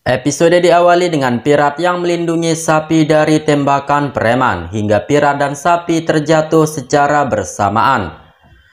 Episode diawali dengan Pirat yang melindungi sapi dari tembakan preman hingga Pirat dan sapi terjatuh secara bersamaan.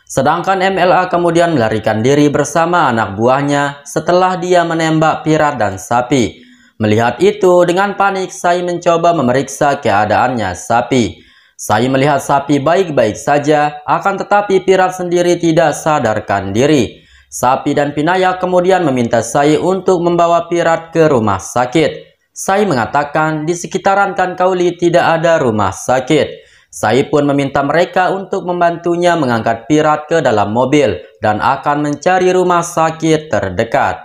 Sedangkan MLA kemudian melarikan diri bersama anak buahnya setelah dia menembak Pirat dan sapi. Melihat itu, dengan panik Sai mencoba memeriksa keadaannya sapi. Sai melihat sapi baik-baik saja, akan tetapi Pirat sendiri tidak sadarkan diri. Sapi dan Pinayak kemudian meminta Sai untuk membawa Pirat ke rumah sakit. Sai mengatakan di sekitaran Kankauli tidak ada rumah sakit. Sai pun meminta mereka untuk membantunya mengangkat Pirat ke dalam mobil dan akan mencari rumah sakit terdekat.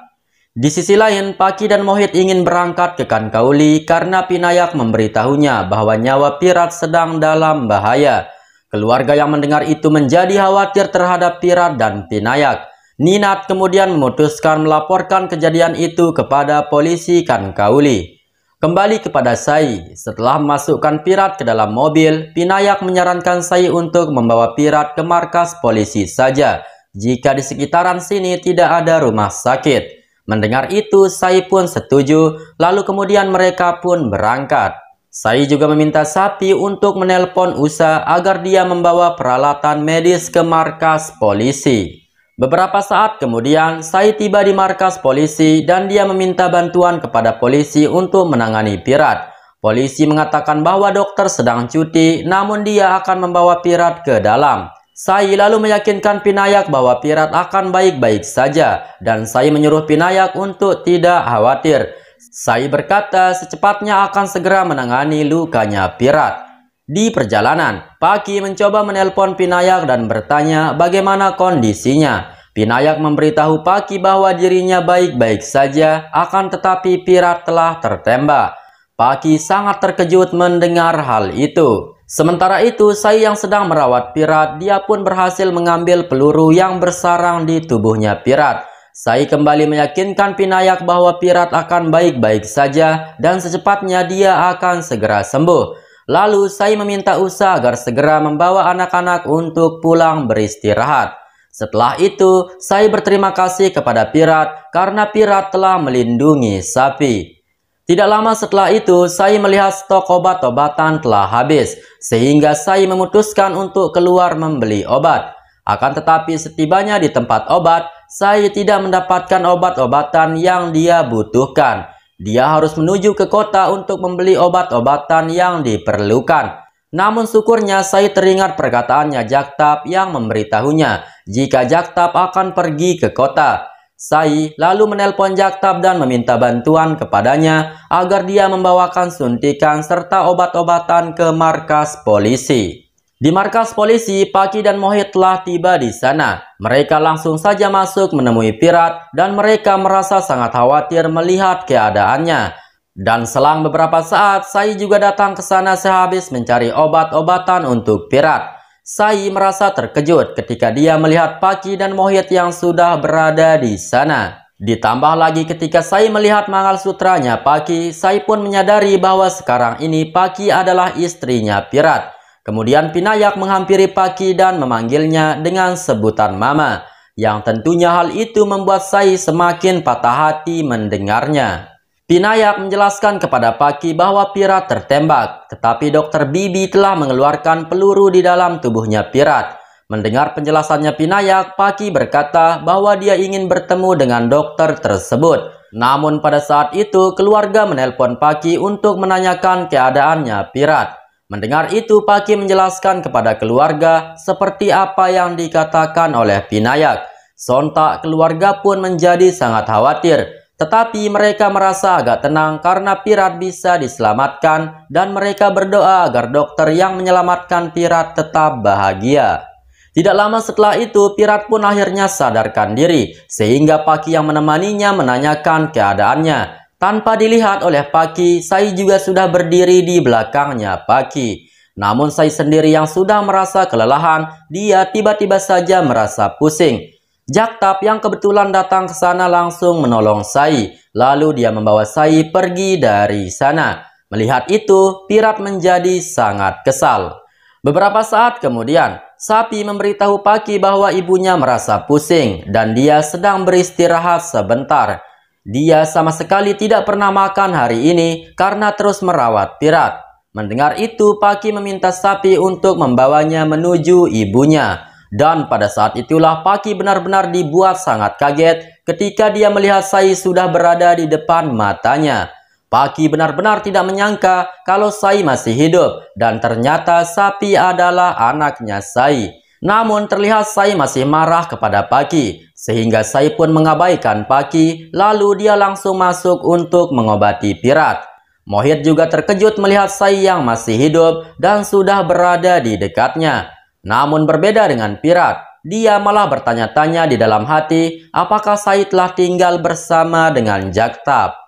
Di sisi lain, Paki dan Mohit ingin berangkat ke Kankauli karena Pinayak memberitahunya bahwa nyawa Pirat sedang dalam bahaya. Keluarga yang mendengar itu menjadi khawatir terhadap Pirat dan Pinayak. Ninat kemudian memutuskan melaporkan kejadian itu kepada polisi Kankauli. Kembali kepada Sai, setelah memasukkan Pirat ke dalam mobil, Pinayak menyarankan Sai untuk membawa Pirat ke markas polisi saja, jika di sekitaran sini tidak ada rumah sakit. Mendengar itu, Sai pun setuju, lalu kemudian mereka pun berangkat. Sai juga meminta sapi untuk menelpon Usa agar dia membawa peralatan medis ke markas polisi. Beberapa saat kemudian, Sai tiba di markas polisi dan dia meminta bantuan kepada polisi untuk menangani Pirat. Polisi mengatakan bahwa dokter sedang cuti, namun dia akan membawa Pirat ke dalam. Sai lalu meyakinkan Pinayak bahwa Pirat akan baik-baik saja, dan Sai menyuruh Pinayak untuk tidak khawatir. Sai berkata secepatnya akan segera menangani lukanya Pirat. Di perjalanan, Paki mencoba menelpon Pinayak dan bertanya bagaimana kondisinya. Pinayak memberitahu Paki bahwa dirinya baik-baik saja, akan tetapi Pirat telah tertembak. Paki sangat terkejut mendengar hal itu. Sementara itu, Sai yang sedang merawat Pirat, dia pun berhasil mengambil peluru yang bersarang di tubuhnya Pirat. Sai kembali meyakinkan Pinayak bahwa Pirat akan baik-baik saja dan secepatnya dia akan segera sembuh. Lalu Sai meminta Usa agar segera membawa anak-anak untuk pulang beristirahat. Setelah itu, Sai berterima kasih kepada Pirat karena Pirat telah melindungi sapi. Tidak lama setelah itu, Sai melihat stok obat-obatan telah habis, sehingga Sai memutuskan untuk keluar membeli obat. Akan tetapi setibanya di tempat obat, Sai tidak mendapatkan obat-obatan yang dia butuhkan. Dia harus menuju ke kota untuk membeli obat-obatan yang diperlukan. Namun syukurnya Sai teringat perkataannya Jaktab yang memberitahunya jika Jaktab akan pergi ke kota. Sai lalu menelpon Jaktab dan meminta bantuan kepadanya agar dia membawakan suntikan serta obat-obatan ke markas polisi. Di markas polisi, Paki dan Mohit telah tiba di sana. Mereka langsung saja masuk menemui Pirat dan mereka merasa sangat khawatir melihat keadaannya. Dan selang beberapa saat, Sai juga datang ke sana sehabis mencari obat-obatan untuk Pirat. Sai merasa terkejut ketika dia melihat Paki dan Mohit yang sudah berada di sana. Ditambah lagi ketika Sai melihat mangalsutranya Paki, Sai pun menyadari bahwa sekarang ini Paki adalah istrinya Pirat. Kemudian Pinayak menghampiri Paki dan memanggilnya dengan sebutan Mama, yang tentunya hal itu membuat Sai semakin patah hati mendengarnya. Pinayak menjelaskan kepada Paki bahwa Pirat tertembak, tetapi dokter Bibi telah mengeluarkan peluru di dalam tubuhnya Pirat. Mendengar penjelasannya Pinayak, Paki berkata bahwa dia ingin bertemu dengan dokter tersebut. Namun pada saat itu keluarga menelpon Paki untuk menanyakan keadaannya Pirat. Mendengar itu, Paki menjelaskan kepada keluarga seperti apa yang dikatakan oleh Pinayak. Sontak keluarga pun menjadi sangat khawatir, tetapi mereka merasa agak tenang karena Pirat bisa diselamatkan dan mereka berdoa agar dokter yang menyelamatkan Pirat tetap bahagia. Tidak lama setelah itu, Pirat pun akhirnya sadarkan diri, sehingga Paki yang menemaninya menanyakan keadaannya. Tanpa dilihat oleh Paki, Sai juga sudah berdiri di belakangnya Paki. Namun Sai sendiri yang sudah merasa kelelahan, dia tiba-tiba saja merasa pusing. Jaktab yang kebetulan datang ke sana langsung menolong Sai. Lalu dia membawa Sai pergi dari sana. Melihat itu, Pirat menjadi sangat kesal. Beberapa saat kemudian, sapi memberitahu Paki bahwa ibunya merasa pusing dan dia sedang beristirahat sebentar. Dia sama sekali tidak pernah makan hari ini karena terus merawat Pirat. Mendengar itu, Paki meminta Sapi untuk membawanya menuju ibunya. Dan pada saat itulah Paki benar-benar dibuat sangat kaget ketika dia melihat Sai sudah berada di depan matanya. Paki benar-benar tidak menyangka kalau Sai masih hidup dan ternyata Sapi adalah anaknya Sai. Namun terlihat Sai masih marah kepada Paki sehingga Sai pun mengabaikan Paki, lalu dia langsung masuk untuk mengobati Pirat. Mohit juga terkejut melihat Sai yang masih hidup dan sudah berada di dekatnya. Namun berbeda dengan Pirat, dia malah bertanya-tanya di dalam hati apakah Sai telah tinggal bersama dengan Jaktab.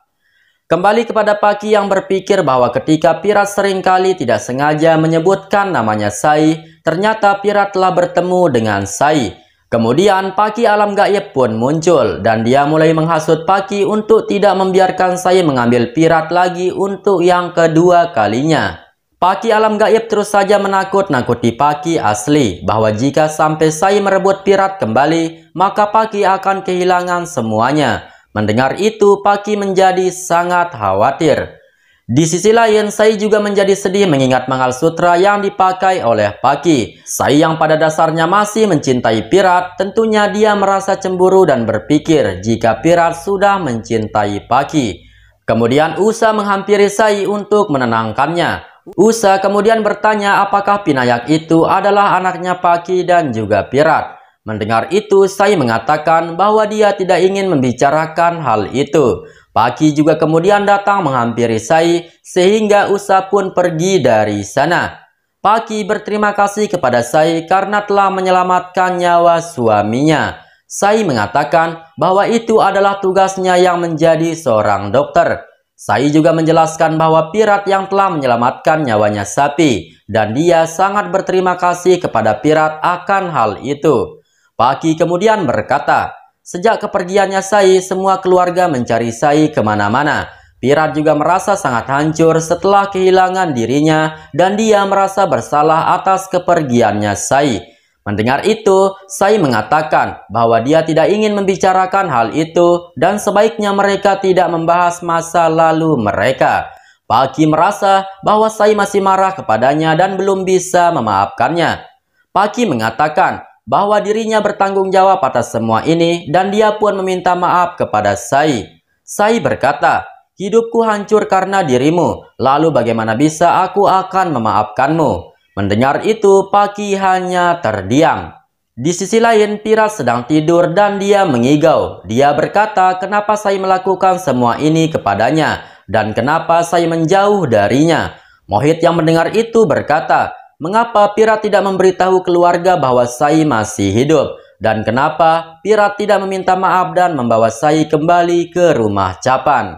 Kembali kepada Paki yang berpikir bahwa ketika Pirat seringkali tidak sengaja menyebutkan namanya Sai, ternyata Pirat telah bertemu dengan Sai. Kemudian Paki alam gaib pun muncul dan dia mulai menghasut Paki untuk tidak membiarkan Sai mengambil Pirat lagi untuk yang kedua kalinya. Paki alam gaib terus saja menakut-nakuti Paki asli bahwa jika sampai Sai merebut Pirat kembali, maka Paki akan kehilangan semuanya. Mendengar itu, Paki menjadi sangat khawatir. Di sisi lain, Sai juga menjadi sedih mengingat mangalsutra yang dipakai oleh Paki. Sai yang pada dasarnya masih mencintai Pirat, tentunya dia merasa cemburu dan berpikir jika Pirat sudah mencintai Paki. Kemudian Usa menghampiri Sai untuk menenangkannya. Usa kemudian bertanya apakah Pinayak itu adalah anaknya Paki dan juga Pirat. Mendengar itu, Sai mengatakan bahwa dia tidak ingin membicarakan hal itu. Paki juga kemudian datang menghampiri Sai, sehingga Usa pun pergi dari sana. Paki berterima kasih kepada Sai karena telah menyelamatkan nyawa suaminya. Sai mengatakan bahwa itu adalah tugasnya yang menjadi seorang dokter. Sai juga menjelaskan bahwa Pirat yang telah menyelamatkan nyawanya Sapi, dan dia sangat berterima kasih kepada Pirat akan hal itu. Paki kemudian berkata, sejak kepergiannya Sai, semua keluarga mencari Sai kemana-mana. Pirat juga merasa sangat hancur setelah kehilangan dirinya dan dia merasa bersalah atas kepergiannya Sai. Mendengar itu, Sai mengatakan bahwa dia tidak ingin membicarakan hal itu dan sebaiknya mereka tidak membahas masa lalu mereka. Paki merasa bahwa Sai masih marah kepadanya dan belum bisa memaafkannya. Paki mengatakan bahwa dirinya bertanggung jawab atas semua ini dan dia pun meminta maaf kepada Sai. Sai berkata, hidupku hancur karena dirimu, lalu bagaimana bisa aku akan memaafkanmu? Mendengar itu, Paki hanya terdiam. Di sisi lain, Pirat sedang tidur dan dia mengigau. Dia berkata kenapa Sai melakukan semua ini kepadanya dan kenapa Sai menjauh darinya. Mohit yang mendengar itu berkata, mengapa Pirat tidak memberitahu keluarga bahwa Sai masih hidup? Dan kenapa Pirat tidak meminta maaf dan membawa Sai kembali ke rumah Capan?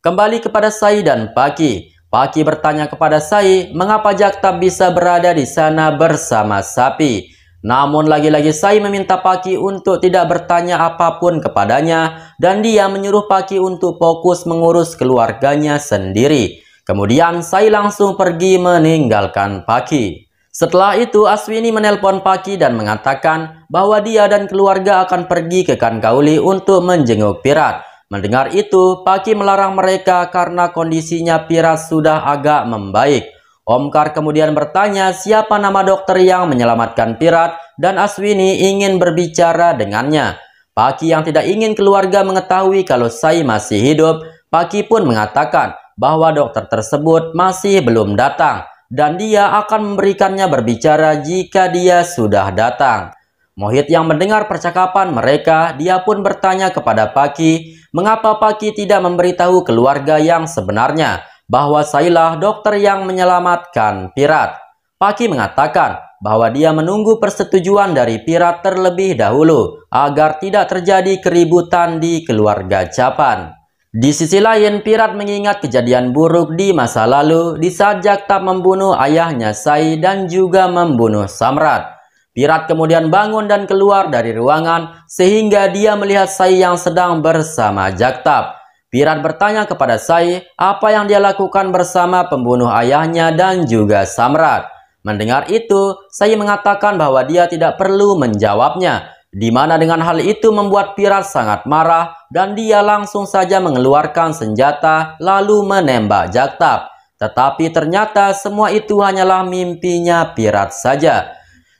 Kembali kepada Sai dan Paki. Paki bertanya kepada Sai mengapa Jaktab bisa berada di sana bersama Sapi. Namun lagi-lagi Sai meminta Paki untuk tidak bertanya apapun kepadanya dan dia menyuruh Paki untuk fokus mengurus keluarganya sendiri. Kemudian Sai langsung pergi meninggalkan Paki. Setelah itu Aswini menelpon Paki dan mengatakan bahwa dia dan keluarga akan pergi ke Kankauli untuk menjenguk Pirat. Mendengar itu, Paki melarang mereka karena kondisinya Pirat sudah agak membaik. Omkar kemudian bertanya siapa nama dokter yang menyelamatkan Pirat dan Aswini ingin berbicara dengannya. Paki yang tidak ingin keluarga mengetahui kalau Sai masih hidup, Paki pun mengatakan bahwa dokter tersebut masih belum datang dan dia akan memberikannya berbicara jika dia sudah datang. Mohit yang mendengar percakapan mereka, dia pun bertanya kepada Paki, mengapa Paki tidak memberitahu keluarga yang sebenarnya bahwa Sailah dokter yang menyelamatkan Pirat. Paki mengatakan bahwa dia menunggu persetujuan dari Pirat terlebih dahulu agar tidak terjadi keributan di keluarga Capan. Di sisi lain, Pirat mengingat kejadian buruk di masa lalu di saat Jaktab membunuh ayahnya Sai dan juga membunuh Samrat. Pirat kemudian bangun dan keluar dari ruangan sehingga dia melihat Sai yang sedang bersama Jaktab. Pirat bertanya kepada Sai apa yang dia lakukan bersama pembunuh ayahnya dan juga Samrat. Mendengar itu, Sai mengatakan bahwa dia tidak perlu menjawabnya di mana dengan hal itu membuat Pirat sangat marah dan dia langsung saja mengeluarkan senjata lalu menembak Jaktab. Tetapi ternyata semua itu hanyalah mimpinya Pirat saja.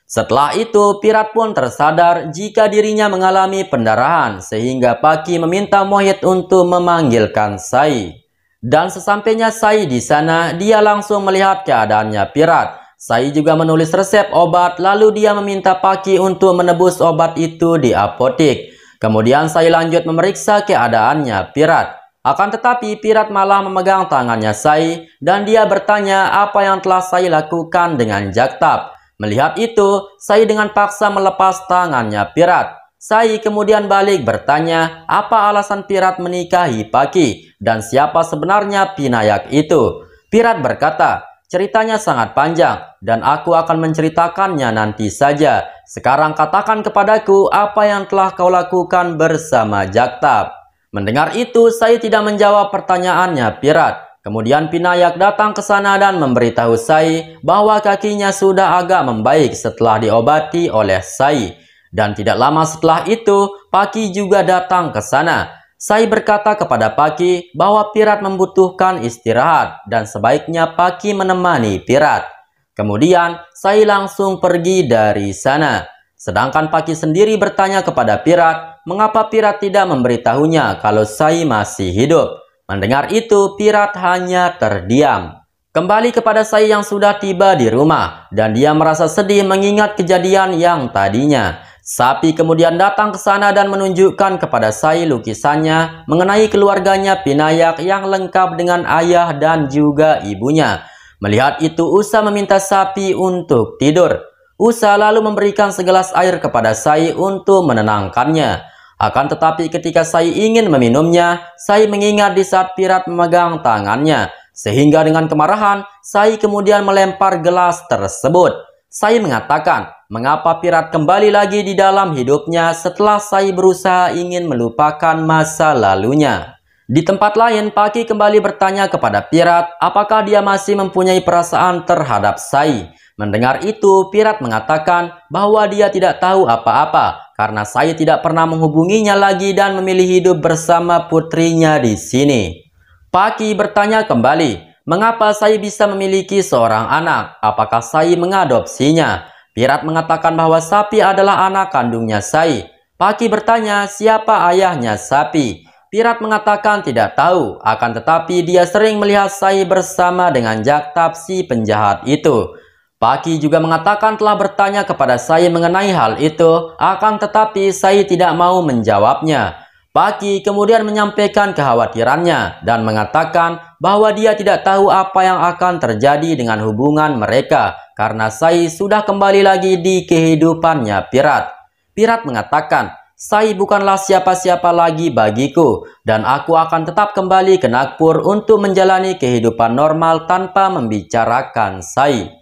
Setelah itu, Pirat pun tersadar jika dirinya mengalami pendarahan sehingga Paki meminta Mohit untuk memanggilkan Sai. Dan sesampainya Sai di sana, dia langsung melihat keadaannya Pirat. Sai juga menulis resep obat, lalu dia meminta Paki untuk menebus obat itu di apotek. Kemudian Sai lanjut memeriksa keadaannya Pirat. Akan tetapi Pirat malah memegang tangannya Sai dan dia bertanya apa yang telah Sai lakukan dengan Jaktab. Melihat itu, Sai dengan paksa melepas tangannya Pirat. Sai kemudian balik bertanya apa alasan Pirat menikahi Paki dan siapa sebenarnya Pinayak itu. Pirat berkata, ceritanya sangat panjang dan aku akan menceritakannya nanti saja. Sekarang katakan kepadaku apa yang telah kau lakukan bersama Jaktab. Mendengar itu, Sai tidak menjawab pertanyaannya Pirat. Kemudian Pinayak datang ke sana dan memberitahu Sai bahwa kakinya sudah agak membaik setelah diobati oleh Sai. Dan tidak lama setelah itu, Paki juga datang ke sana. Sai berkata kepada Paki bahwa Pirat membutuhkan istirahat dan sebaiknya Paki menemani Pirat. Kemudian Sai langsung pergi dari sana. Sedangkan Paki sendiri bertanya kepada Pirat mengapa Pirat tidak memberitahunya kalau Sai masih hidup. Mendengar itu, Pirat hanya terdiam. Kembali kepada Sai yang sudah tiba di rumah dan dia merasa sedih mengingat kejadian yang tadinya. Sapi kemudian datang ke sana dan menunjukkan kepada Sai lukisannya mengenai keluarganya Pinayak yang lengkap dengan ayah dan juga ibunya. Melihat itu, Usa meminta Sapi untuk tidur. Usa lalu memberikan segelas air kepada Sai untuk menenangkannya. Akan tetapi ketika Sai ingin meminumnya, Sai mengingat di saat Pirat memegang tangannya. Sehingga dengan kemarahan, Sai kemudian melempar gelas tersebut. Sai mengatakan, mengapa Pirat kembali lagi di dalam hidupnya setelah Sai berusaha ingin melupakan masa lalunya. Di tempat lain, Paki kembali bertanya kepada Pirat apakah dia masih mempunyai perasaan terhadap Sai. Mendengar itu, Pirat mengatakan bahwa dia tidak tahu apa-apa karena Sai tidak pernah menghubunginya lagi dan memilih hidup bersama putrinya di sini. Paki bertanya kembali, mengapa Sai bisa memiliki seorang anak? Apakah Sai mengadopsinya? Pirat mengatakan bahwa Sapi adalah anak kandungnya Sai. Paki bertanya siapa ayahnya Sapi. Pirat mengatakan tidak tahu, akan tetapi dia sering melihat Sai bersama dengan Jaktab si penjahat itu. Paki juga mengatakan telah bertanya kepada Sai mengenai hal itu, akan tetapi Sai tidak mau menjawabnya. Paki kemudian menyampaikan kekhawatirannya dan mengatakan bahwa dia tidak tahu apa yang akan terjadi dengan hubungan mereka karena Sai sudah kembali lagi di kehidupannya Pirat. Pirat mengatakan, Sai bukanlah siapa-siapa lagi bagiku dan aku akan tetap kembali ke Nagpur untuk menjalani kehidupan normal tanpa membicarakan Sai.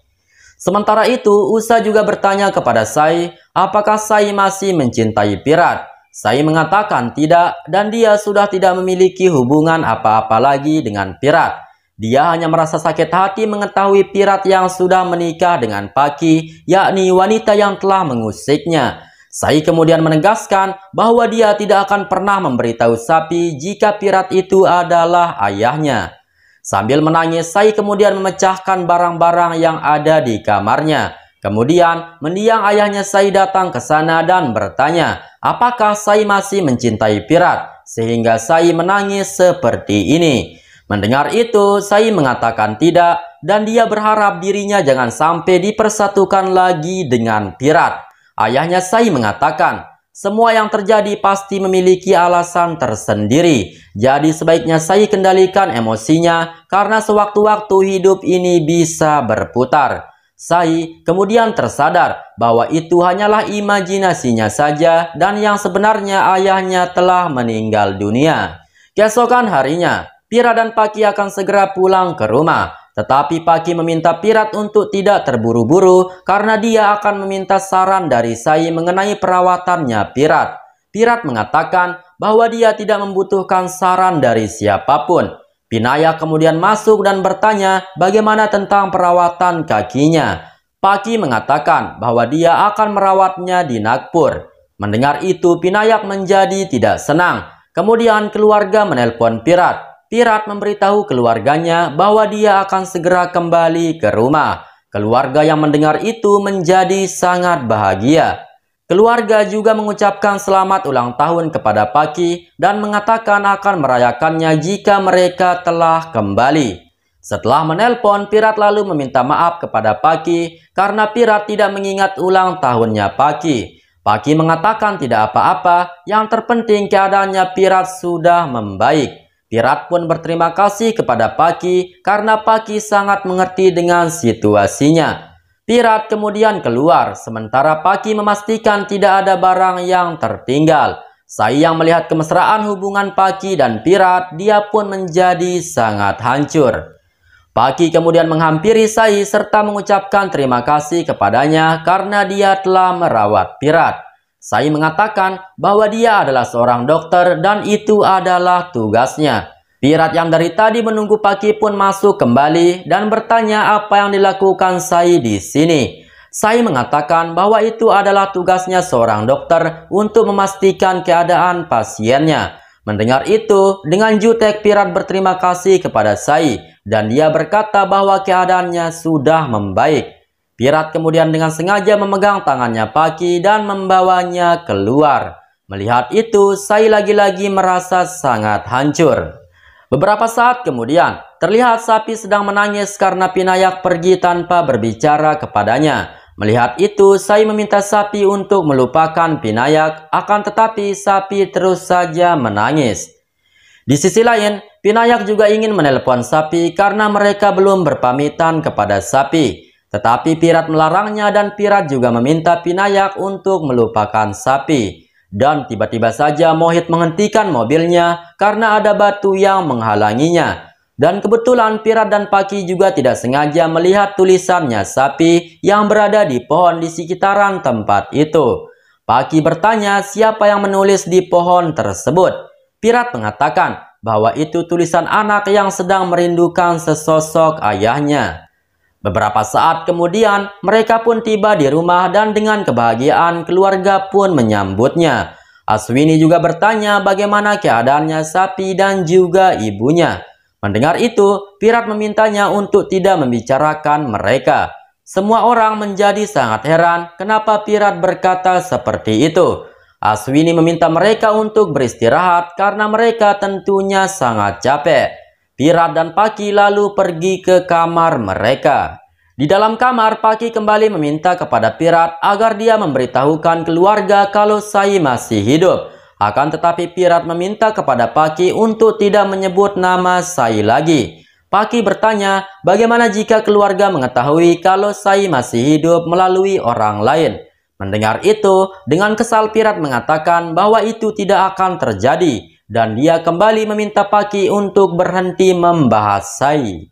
Sementara itu, Usa juga bertanya kepada Sai, apakah Sai masih mencintai Pirat? Sai mengatakan tidak dan dia sudah tidak memiliki hubungan apa-apa lagi dengan Pirat. Dia hanya merasa sakit hati mengetahui Pirat yang sudah menikah dengan Paki, yakni wanita yang telah mengusiknya. Sai kemudian menegaskan bahwa dia tidak akan pernah memberitahu Sapi jika Pirat itu adalah ayahnya. Sambil menangis, Sai kemudian memecahkan barang-barang yang ada di kamarnya. Kemudian, mendiang ayahnya Sai datang ke sana dan bertanya, apakah Sai masih mencintai Pirat? Sehingga Sai menangis seperti ini. Mendengar itu, Sai mengatakan tidak, dan dia berharap dirinya jangan sampai dipersatukan lagi dengan Pirat. Ayahnya Sai mengatakan, semua yang terjadi pasti memiliki alasan tersendiri. Jadi sebaiknya Sai kendalikan emosinya karena sewaktu-waktu hidup ini bisa berputar. Sai kemudian tersadar bahwa itu hanyalah imajinasinya saja dan yang sebenarnya ayahnya telah meninggal dunia. Keesokan harinya, Pirat dan Paki akan segera pulang ke rumah. Tetapi Paki meminta Pirat untuk tidak terburu-buru karena dia akan meminta saran dari Sai mengenai perawatannya Pirat. Pirat mengatakan bahwa dia tidak membutuhkan saran dari siapapun. Pinayak kemudian masuk dan bertanya bagaimana tentang perawatan kakinya. Paki mengatakan bahwa dia akan merawatnya di Nagpur. Mendengar itu, Pinayak menjadi tidak senang. Kemudian keluarga menelpon Pirat. Pirat memberitahu keluarganya bahwa dia akan segera kembali ke rumah. Keluarga yang mendengar itu menjadi sangat bahagia. Keluarga juga mengucapkan selamat ulang tahun kepada Paki dan mengatakan akan merayakannya jika mereka telah kembali. Setelah menelpon, Pirat lalu meminta maaf kepada Paki karena Pirat tidak mengingat ulang tahunnya Paki. Paki mengatakan tidak apa-apa, yang terpenting keadaannya Pirat sudah membaik. Pirat pun berterima kasih kepada Paki karena Paki sangat mengerti dengan situasinya. Pirat kemudian keluar, sementara Paki memastikan tidak ada barang yang tertinggal. Sai yang melihat kemesraan hubungan Paki dan Pirat, dia pun menjadi sangat hancur. Paki kemudian menghampiri Sai serta mengucapkan terima kasih kepadanya karena dia telah merawat Pirat. Sai mengatakan bahwa dia adalah seorang dokter dan itu adalah tugasnya. Pirat yang dari tadi menunggu Paki pun masuk kembali dan bertanya apa yang dilakukan Sai di sini. Sai mengatakan bahwa itu adalah tugasnya seorang dokter untuk memastikan keadaan pasiennya. Mendengar itu, dengan jutek Pirat berterima kasih kepada Sai dan dia berkata bahwa keadaannya sudah membaik. Pirat kemudian dengan sengaja memegang tangannya Paki dan membawanya keluar. Melihat itu, Sai lagi-lagi merasa sangat hancur. Beberapa saat kemudian, terlihat sapi sedang menangis karena Pinayak pergi tanpa berbicara kepadanya. Melihat itu, Sai meminta sapi untuk melupakan Pinayak, akan tetapi sapi terus saja menangis. Di sisi lain, Pinayak juga ingin menelpon sapi karena mereka belum berpamitan kepada sapi. Tetapi Pirat melarangnya dan Pirat juga meminta Pinayak untuk melupakan sapi. Dan tiba-tiba saja Mohit menghentikan mobilnya karena ada batu yang menghalanginya. Dan kebetulan Pirat dan Paki juga tidak sengaja melihat tulisannya sapi yang berada di pohon di sekitaran tempat itu. Paki bertanya siapa yang menulis di pohon tersebut. Pirat mengatakan bahwa itu tulisan anak yang sedang merindukan sesosok ayahnya. Beberapa saat kemudian, mereka pun tiba di rumah dan dengan kebahagiaan keluarga pun menyambutnya. Aswini juga bertanya bagaimana keadaannya sapi dan juga ibunya. Mendengar itu, Pirat memintanya untuk tidak membicarakan mereka. Semua orang menjadi sangat heran kenapa Pirat berkata seperti itu. Aswini meminta mereka untuk beristirahat karena mereka tentunya sangat capek. Pirat dan Paki lalu pergi ke kamar mereka. Di dalam kamar, Paki kembali meminta kepada Pirat agar dia memberitahukan keluarga kalau Sai masih hidup. Akan tetapi Pirat meminta kepada Paki untuk tidak menyebut nama Sai lagi. Paki bertanya bagaimana jika keluarga mengetahui kalau Sai masih hidup melalui orang lain. Mendengar itu, dengan kesal Pirat mengatakan bahwa itu tidak akan terjadi. Dan dia kembali meminta Paki untuk berhenti membahas Sai.